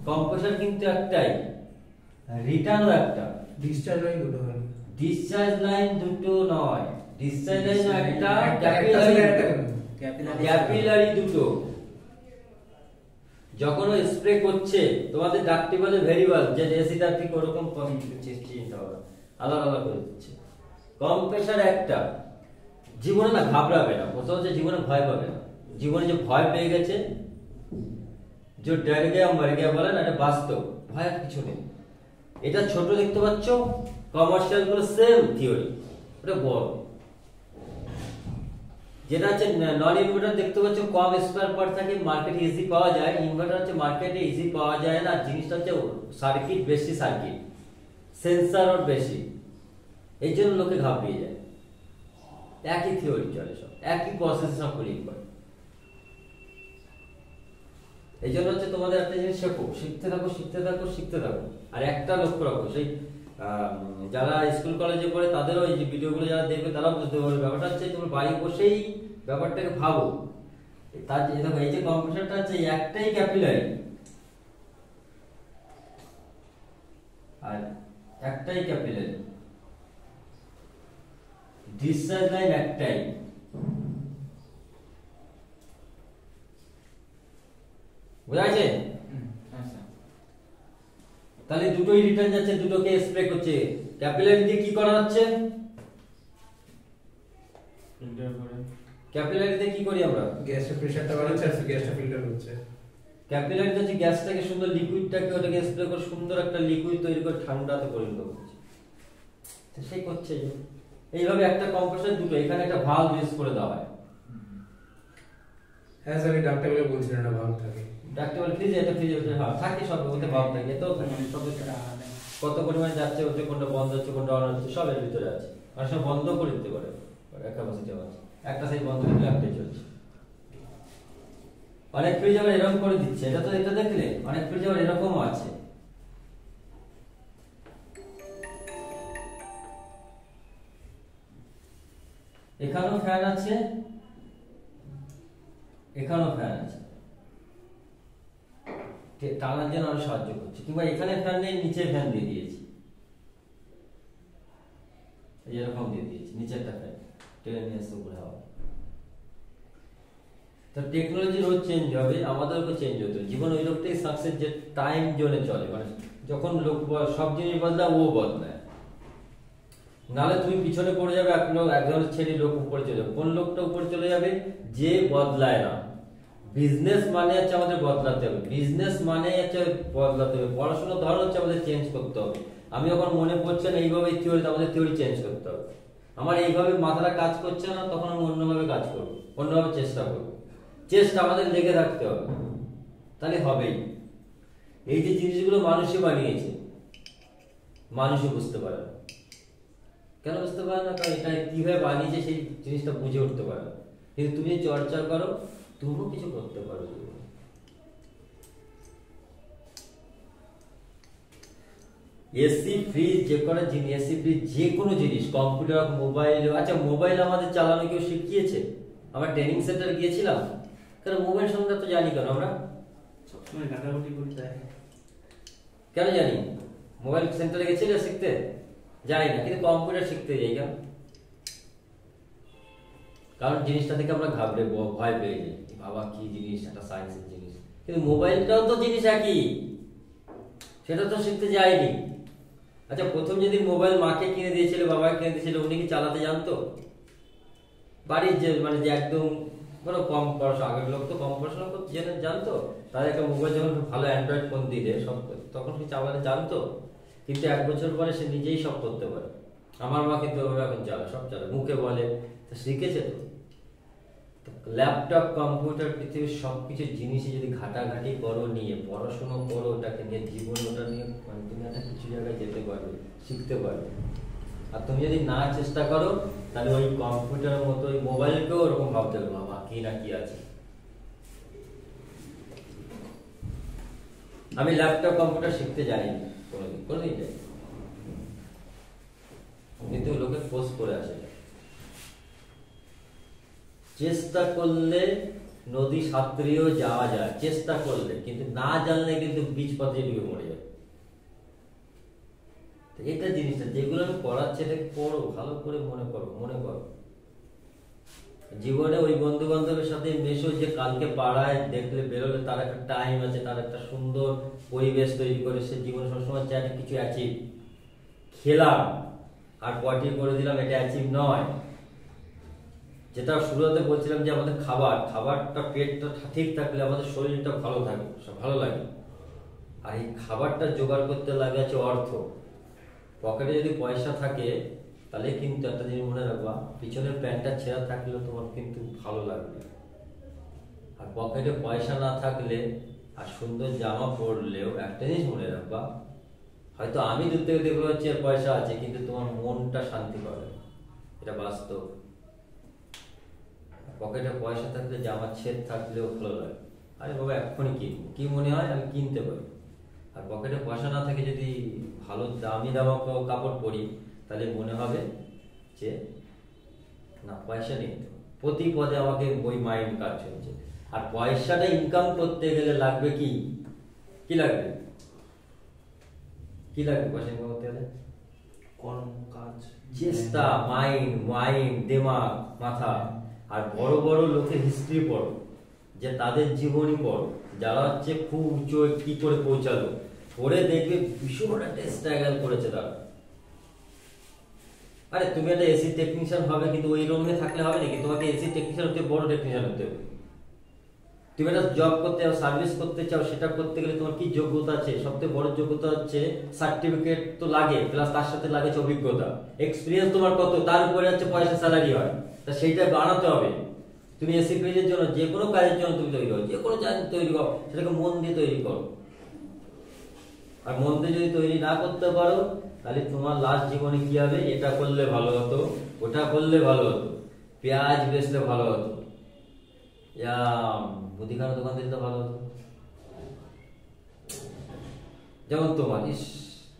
Compressor কিন্তু একটাই, রিটার্নও একটা। ডিসচার্জ লাইন দুটো হয়, ডিসচার্জ লাইন দুটো নয়, ডিসচার্জ লাইন একটা, ক্যাপিলারি দুটো। যখন ও স্প্রে করছে তোমাদের ডাক্টিবলে ভেরিয়েবল যে এসিটা ঠিক ওরকম চিন্তা হবে, আলাদা আলাদা করে দিচ্ছে। কম্প্রেসর একটা, জীবনে না ঘাবড়াবে না, প্রথম হচ্ছে জীবনে ভয় পাবে না। জীবনে যে ভয় পেয়ে গেছে, যে ডর গিয়া মর গিয়া বলে না, এটা বাস্তব, ভয় কিছু নেই। এটা ছোট দেখতে পাচ্ছ, কমার্শিয়াল গুলো সেম থিওরি, এটা বড়। যেটা হচ্ছে নন ইনভার্টার দেখতে পাচ্ছ, কম স্পেয়ার পার্ট থাকে, মার্কেটে ইজি পাওয়া যায়। ইনভার্টার হচ্ছে মার্কেটে ইজি পাওয়া যায় না, জিনিসটা হচ্ছে সার্কিট বেশি, সার্কিট সেন্সারও বেশি, এই জন্য লোকে ঘাবড়িয়ে যায়। একই থিওরি চলে, সব একই প্রসেস, সব ক্লিক করে। এই জন্য হচ্ছে তোমাদের একটা জিনিস শেখো, শিখতে থাকো শিখতে থাকো শিখতে থাকো। আর একটা লক্ষ্য রাখো, সেই যারা স্কুল কলেজে পড়ে তাদেরও এই যে ভিডিওগুলো যারা দেখবে তারাও বুঝতে পারবে। ব্যাপারটা হচ্ছে তোমার বাড়ি বসেই ব্যাপারটাকে ভাবো। তার যে দেখো, এই যে কম্প্রেসরটা হচ্ছে একটাই ক্যাপিলারি আর একটাই ক্যাপিলারি, ডিসচার্জ লাইন একটাই। বুঝা গেছে? তাহলে দুটোই রিটার্ন যাচ্ছে, দুটোকে স্প্রে করছে। ক্যাপিলারি দিয়ে কি করা হচ্ছে? ফিল্টার করে। ক্যাপিলারিতে কি করি আমরা? গ্যাসের প্রেসারটা বাড়াচ্ছে আর গ্যাসটা ফিল্টার হচ্ছে। ক্যাপিলারিতে হচ্ছে গ্যাসটাকে সুন্দর, লিকুইডটাকে ওটাকে স্প্রে করে সুন্দর একটা লিকুইড তৈরি করে ঠান্ডাতে পরিণত করছে। সেই করছে যে এইভাবে একটা কম্প্রেসর দুটো, এখানে একটা ভালভ ইউজ করে দেওয়া হয়। হ্যাঁ স্যার, ডাক্তারগুলো বলছিলেন না ভালভ থাকে। ডাক্তার ফ্রিজে, এটা ফ্রিজে থাকে, সব ওতে ভালভ থাকে। তো সব কত পরিমাণে যাচ্ছে, ওতে কোনটা বন্ধ হচ্ছে, কোনটা অন হচ্ছে, সব এর ভিতরে আছে। আর সব বন্ধ করে দিতে পারে, ক্যাপাসিটি আছে। একটা সাইড বন্ধ করে একটাই চলছে। অনেক ফ্রিজ আবার এরকম করে দিচ্ছে, এটা তো এটা দেখলে অনেক ফ্রিজ আবার এরকমও আছে। এখানেও ফ্যান আছে, এখানেও ফ্যান আছে, টানার জন্য আরো সাহায্য করছে। কিংবা এখানে ফ্যান নেই, নিচে ফ্যান দিয়ে দিয়েছি, এরকম দিয়ে দিয়েছি, নিচে একটা ফ্যান টেনে নিয়ে আসতে উপরে হাওয়া। তো টেকনোলজি রোজ চেঞ্জ হবে, আমাদেরও চেঞ্জ হতে হবে। জীবন ওই লোকটাই সাকসেস যে টাইম জোনে চলে, মানে যখন লোক সব জিনিস বদলায় ও বদলায়। নাহলে তুমি পিছনে পড়ে যাবে, একজনের ছেড়ে লোক উপরে চলে যাবে। কোন লোকটা উপরে চলে যাবে? যে বদলায় না। বিজনেস মানে হচ্ছে আমাদের বদলাতে হবে, বিজনেস মানে হচ্ছে বদলাতে হবে। পড়াশোনার ধরন হচ্ছে আমাদের চেঞ্জ করতে হবে। আমি যখন মনে পড়ছে না এইভাবে থিওরি, আমাদের থিওরি চেঞ্জ করতে হবে। আমার এইভাবে মাথাটা কাজ করছে না, তখন আমি অন্যভাবে কাজ করবো, অন্যভাবে চেষ্টা করবো। চেষ্টা আমাদের লেগে থাকতে হবে, তাহলে হবেই। এই যে জিনিসগুলো মানুষই বানিয়েছে, মানুষই বুঝতে পারে না। কেন বুঝতে পারে না? কারণ এটা কিভাবে বানিয়েছে সেই জিনিসটা বুঝে উঠতে পারে না। কিন্তু তুমি চর্চা করো, তুমিও কিছু করতে পারো। এসি ফ্রিজ, যে কোনো জিনিস, এসি ফ্রিজ যে কোনো জিনিস, কম্পিউটার, মোবাইল। আচ্ছা, মোবাইল আমাদের চালানো কেউ শিখিয়েছে? আমরা ট্রেনিং সেন্টার গিয়েছিলাম, কারণ মোবাইল সম্বন্ধে তো জানি কেন? আমরা সবসময় ঘাটাঘাটি করে যায়। কেন জানি? মোবাইল সেন্টারে গেছিলে শিখতে? জানি না, কিন্তু কম্পিউটার শিখতে যাই কেন? কারণ জিনিসটা থেকে আমরা ঘাবড়ে ভয় পেয়ে যাই, বাবা কি জিনিস, একটা সায়েন্সের জিনিস। কিন্তু মোবাইলটাও তো জিনিস একই, সেটা তো শিখতে যায়নি। আচ্ছা, প্রথম যদি মোবাইল মাকে কিনে দিয়েছিল, বাবাকে কিনে দিয়েছিল, উনি কি চালাতে জানতো? বাড়ির যে মানে যে একদম বড় কম পড়াশোনা, আগের লোক তো কম পড়াশোনা জানতো, তাদের একটা মোবাইল যখন ভালো অ্যান্ড্রয়েড ফোন দিলে সব, তখন কি চালাতে জানতো? কিন্তু 1 বছর পরে সে নিজেই সব করতে পারে। আমার মা কিন্তু এখন চালায়, সব চালায়, মুখে বলে, শিখেছে তো। ল্যাপটপ, কম্পিউটার, পৃথিবীর সবকিছু জিনিসই যদি ঘাটাঘাটি করো, নিয়ে পড়াশোনা করো, ওটাকে নিয়ে জীবন, ওটা নিয়ে মানে তুমি একটা কিছু জায়গায় যেতে পারবে, শিখতে পারবে। আর তুমি যদি না চেষ্টা করো, তাহলে ওই কম্পিউটারের মতো ওই মোবাইলকেও ওরকম ভাবতে হবে, বাবা কি না কি আছে। আমি ল্যাপটপ, কম্পিউটার শিখতে জানি না, কোনোদিন যাই, কিন্তু লোকে ফোর্স করে আসে। চেষ্টা করলে নদী সাঁতরিয়েও যাওয়া যায় চেষ্টা করলে, কিন্তু না জানলে কিন্তু বীজ পথে ডুবে মরে যাবে। তো এটা জিনিসটা যেগুলো আমি পড়াচ্ছি এটাকে পড়ো, ভালো করে মনে করো। জীবনে ওই বন্ধু বান্ধবের সাথে মেশো যে কালকে পাড়ায় দেখলে বেরোলে তার একটা টাইম আছে, তার একটা সুন্দর পরিবেশ তৈরি করে সে জীবনে সবসময় চায় কিছু অ্যাচিভ। খেলাম আর পটি করে দিলাম, এটা অ্যাচিভ নয়। যেটা শুরুতে বলছিলাম যে আমাদের খাবারটা পেটটা ঠিক থাকলে আমাদের শরীরটা ভালো লাগে। আর এই খাবারটা জোগাড় করতে লাগে আছে অর্থ। পকেটে যদি পয়সা থাকে তাহলে কিন্তু একটা জিনিস মনে রাখবা, পিছনের প্যান্টটা ছেঁড়া থাকলেও তোমার কিন্তু ভালো লাগবে। আর পকেটে পয়সা না থাকলে আর সুন্দর জামা পরলেও একটা জিনিস মনে রাখবা, হয়তো আমি দূর থেকে দেখতে পাচ্ছি পয়সা আছে, কিন্তু তোমার মনটা শান্তি পাবে, এটা বাস্তব। পকেটে পয়সা থাকলে জামা ছেদ থাকলেও ভালো লাগে, আরে বাবা এক্ষুনি কিনবো, কি মনে হয় আমি কিনতে পারি। আর পকেটে পয়সা না থাকে যদি ভালো দামি কাপড় পরি তাহলে মনে হবে যে না পয়সা নেই, প্রতি পদে আমাকে ওই মাইন্ড কাজ চলছে। আর পয়সাটা ইনকাম করতে গেলে লাগবে কি লাগবে পয়সা ইনকাম করতে গেলে? কর্ম, কাজ, চেষ্টা, মাইন্ড, দিমাগ, মাথা। আর বড় বড় লোকের হিস্ট্রি পড়ো, যে তাদের জীবনী পড়ো, যারা হচ্ছে খুব উঁচু কি করে পৌঁছালো, পড়ে দেখবে ভীষণ একটা স্ট্রাগল করেছে তারা। আরে তুমি একটা এসি টেকনিশিয়ান হবে, কিন্তু ওই রুমে থাকলে হবে নাকি? তোমাকে এসি টেকনিশিয়ান হতে বড় টেকনিশিয়ান হতে হবে। তুমি একটা জব করতে চাও, সার্ভিস করতে চাও, সেটা করতে গেলে তোমার কি যোগ্যতা আছে? সবথেকে বড় যোগ্যতা হচ্ছে সার্টিফিকেট তো লাগে, প্লাস তার সাথে লাগে অভিজ্ঞতা, এক্সপিরিয়েন্স তোমার কত, তার উপরে হচ্ছে পয়সা, স্যালারি হয়। তা সেইটা বানাতে হবে। তুমি এসি পেজের জন্য, যে কোনো কাজের জন্য তুমি তৈরি করো, যে কোনো কাজ তৈরি করো, সেটাকে মন দিয়ে তৈরি করো। আর মন দিয়ে যদি তৈরি না করতে পারো তাহলে তোমার লাস্ট জীবনে কি হবে? এটা করলে ভালো হতো, ওটা করলে ভালো হতো, পেঁয়াজ বেচলে ভালো হতো, মুদিখানার দোকান দিলে তো ভালো হতো। যেমন তোমার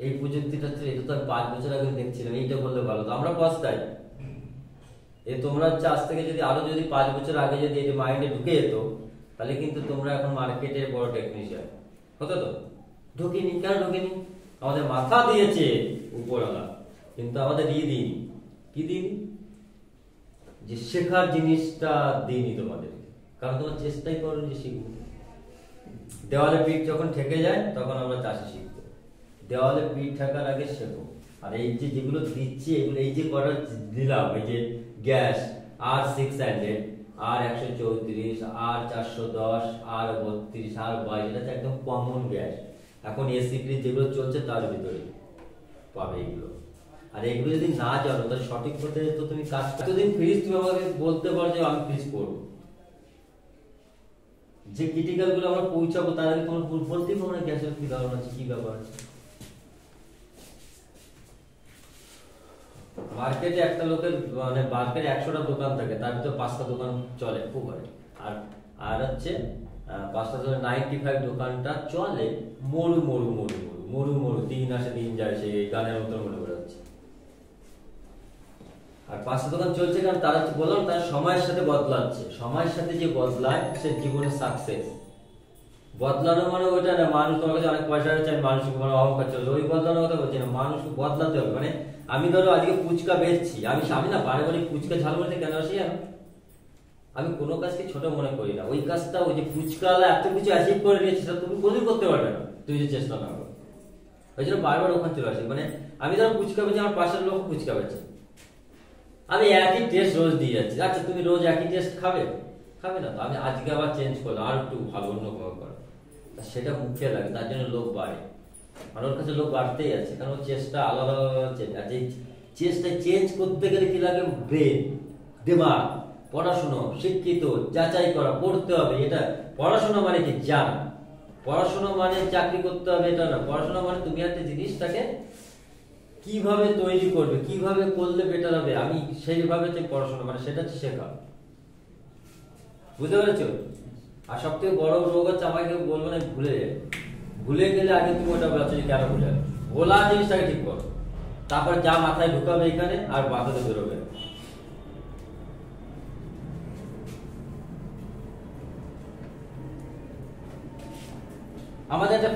এই প্রযুক্তিটা, এটা তো 5 বছর আগে দেখছিলাম, এইটা করলে ভালো হতো, আমরা পস্তাই। তোমরা হচ্ছে আজ থেকে যদি আরো 5 বছর আগে যদি এই মাইন্ডে ঢুকে যেত, তাহলে কিন্তু তোমরা এখন মার্কেটের বড় টেকনিশিয়ান হতো। তো ঢুকিনি, কেন ঢুকিনি? আমাদের মাথা দিয়েছে উপরওয়ালা, কিন্তু আমাদের কি দিন যে শেখার জিনিসটা দিইনি তোমাদের, কারণ তোমার চেষ্টাই করো যে শিখবো। দেওয়ালে পিঠ যখন ঠেকে যায় তখন আমরা চাষে শিখবো, দেওয়ালে পিঠ ঠেকার আগে শেখো। আর এই যে যেগুলো দিচ্ছি, এগুলো এই যে কটা দিলাম, এই যে gas R600, R134, R410, R32, R22, এটা তো একদম কমন গ্যাস। এখন এসি ফ্রিজ যেগুলো চলছে তার ভিতরে পাবে এগুলো। আর এগুলো যদি না জানো তাহলে সঠিক পথে তো তুমি কাজ, এতদিন ফ্রিজ তুমি আমাকে বলতে পারো যে আমি ফ্রিজ করবো, যে ক্রিটিক্যাল গুলো আমরা পৌঁছাবো তার আগে তোমার বলতেই পারবো না গ্যাসের কি ধারণা আছে, কি ব্যাপার আছে। মার্কেটে একটা লোকের মানে মার্কেটে 100টা দোকান থাকে, তার ভিতরে 5টা দোকান চলে খুব হয়, আর হচ্ছে 5টা 95 দোকানটা চলে মরু, দিন আসে দিন যায়, সেই গানের মতো মনে করে যাচ্ছে। আর 5টা দোকান চলছে কারণ তারা বললাম তারা সময়ের সাথে বদলাচ্ছে, সময়ের সাথে যে বদলায় সে জীবনে সাকসেস। বদলানো মানে ওইটা না মানুষ তোমার কাছে অনেক পয়সা আছে মানুষকে মানে অহংকার চলছে, ওই বদলানোর কথা বলছি না। মানুষকে বদলাতে হবে, মানে আমি ধরো আজকে ফুচকা বেচছি, আমি না বারে ফুচকা ঝালমুড়িতে কেন আসি জানো? আমি কোনো কাজকে ছোট মনে করি না। ওই কাজটা ওই যে ফুচকাওয়ালা এত কিছু অ্যাচিভ করে নিয়েছে সেটা তুমি কোনোদিন করতে পারবে না, তুই যে চেষ্টা না করো। ওই জন্য বারবার ওখানে চলে আসি। মানে আমি ধরো ফুচকা বেচি, আমার পাশের লোক ফুচকা বেচে, আমি একই টেস্ট রোজ দিয়ে যাচ্ছি। আচ্ছা তুমি রোজ একই টেস্ট খাবে না তো, আমি আজকে আবার চেঞ্জ করলাম, আর একটু ভালো অন্য ভাবে করো, সেটা মুখে লাগে, তার জন্য লোক বাড়ে। আর ওর কাছে লোক বাড়তেই আছে, কারণ ওর চেষ্টা আলাদা চেঞ্জ। আর এই চেষ্টা চেঞ্জ করতে গেলে কি লাগে? ব্রেন, দিমাগ, পড়াশোনা, শিক্ষিত, যাচাই করা, পড়তে হবে। এটা পড়াশোনা মানে কি? জানা। পড়াশোনা মানে চাকরি করতে হবে এটা না। পড়াশোনা মানে তুমি একটা জিনিসটাকে কিভাবে তৈরি করবে, কিভাবে করলে বেটার হবে, আমি সেইভাবে পড়াশোনা মানে সেটা হচ্ছে শেখা। বুঝতে পেরেছো? আর সব থেকে বড় রোগ হচ্ছে আমাকে বলবো না ভুলে গেলে আগে তুমি ওটা বলছো যে কেন ভুলে বলা জিনিসটাকে ঠিক করো, তারপর যা মাথায় ঢুকাবে এখানে আর মাথাতে বেরোবে। আমাদের একটা